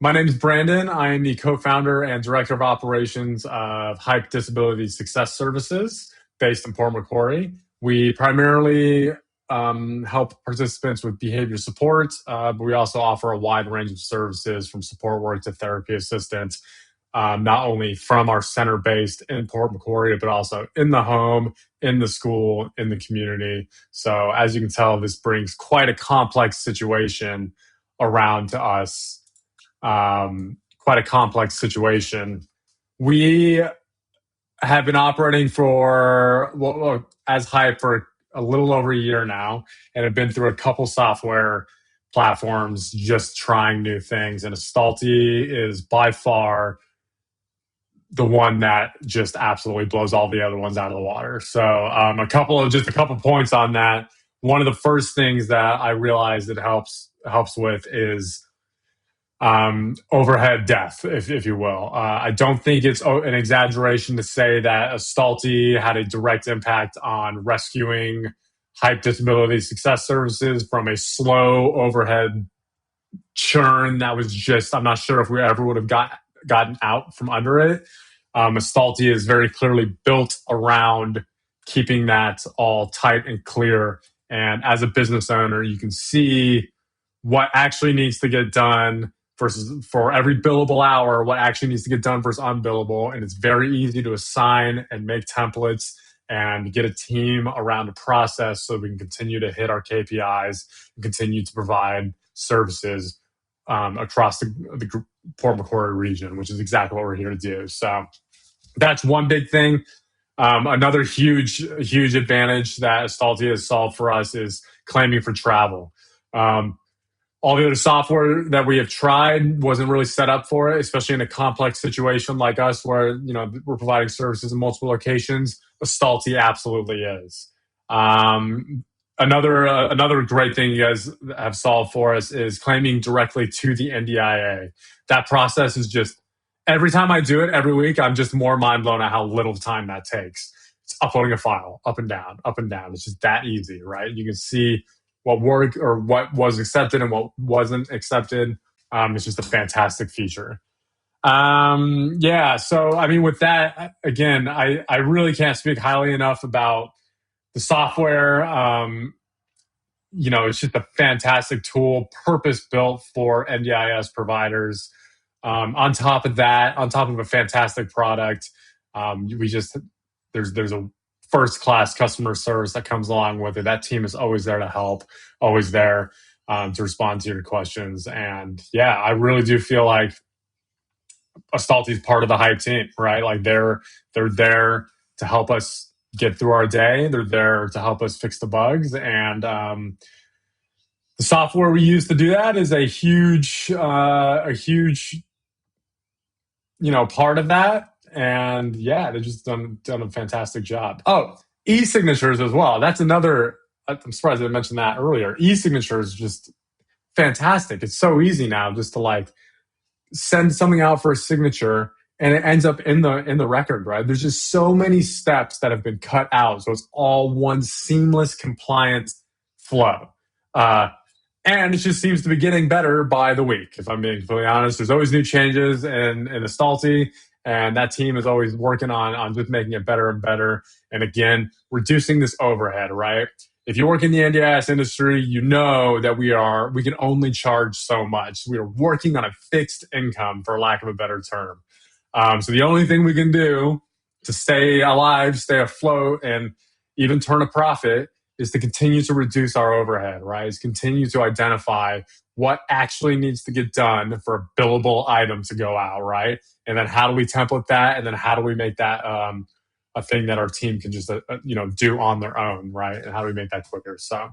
My name is Brandon. I am the co-founder and director of operations of Hype Disability Success Services based in Port Macquarie. We primarily help participants with behavior support, but we also offer a wide range of services from support work to therapy assistance, not only from our center based in Port Macquarie, but also in the home, in the school, in the community. So as you can tell, this brings quite a complex situation around to us. Quite a complex situation. We have been operating as Hype for a little over a year now, and have been through a couple software platforms just trying new things. And Astalty is by far the one that just absolutely blows all the other ones out of the water. So a couple points on that. One of the first things that I realized it helps with is overhead death, if you will. I don't think it's an exaggeration to say that Astalty had a direct impact on rescuing Hype Disability Success Services from a slow overhead churn that was just, I'm not sure if we ever would have gotten out from under it. Astalty is very clearly built around keeping that all tight and clear. And as a business owner, you can see what actually needs to get done versus for every billable hour, what actually needs to get done versus unbillable. And it's very easy to assign and make templates and get a team around the process so we can continue to hit our KPIs and continue to provide services across the Port Macquarie region, which is exactly what we're here to do. So that's one big thing. Another huge advantage that Astalty has solved for us is claiming for travel. All the other software that we have tried wasn't really set up for it, especially in a complex situation like us where, we're providing services in multiple locations. Astalty absolutely is. Another great thing you guys have solved for us is claiming directly to the NDIA. That process is just, every time I do it every week, I'm just more mind blown at how little time that takes. It's uploading a file, up and down, up and down. It's just that easy, right? You can see what worked or what was accepted and what wasn't accepted. It's just a fantastic feature. So, with that, again, I really can't speak highly enough about the software. It's just a fantastic tool, purpose-built for NDIS providers. On top of a fantastic product, there's a first-class customer service that comes along with it. That team is always there to help, always there to respond to your questions. And yeah, I really do feel like Astalty is part of the Hype team, right? Like they're there to help us get through our day. They're there to help us fix the bugs. And the software we use to do that is a huge part of that. And yeah, they've just done a fantastic job. Oh, e-signatures as well. That's another, I'm surprised I didn't mention that earlier. E-signatures is just fantastic. It's so easy now just to send something out for a signature and it ends up in the record, right? There's just so many steps that have been cut out. So it's all one seamless compliant flow. And it just seems to be getting better by the week, if I'm being completely honest. There's always new changes in Astalty, and that team is always working on just making it better and better. And again, reducing this overhead, right? If you work in the NDIS industry, you know that we can only charge so much. We are working on a fixed income, for lack of a better term. So the only thing we can do to stay alive, stay afloat, and even turn a profit is to continue to reduce our overhead, right? Is continue to identify what actually needs to get done for a billable item to go out, right? And then how do we template that? And then how do we make that a thing that our team can just do on their own, right? And how do we make that quicker? So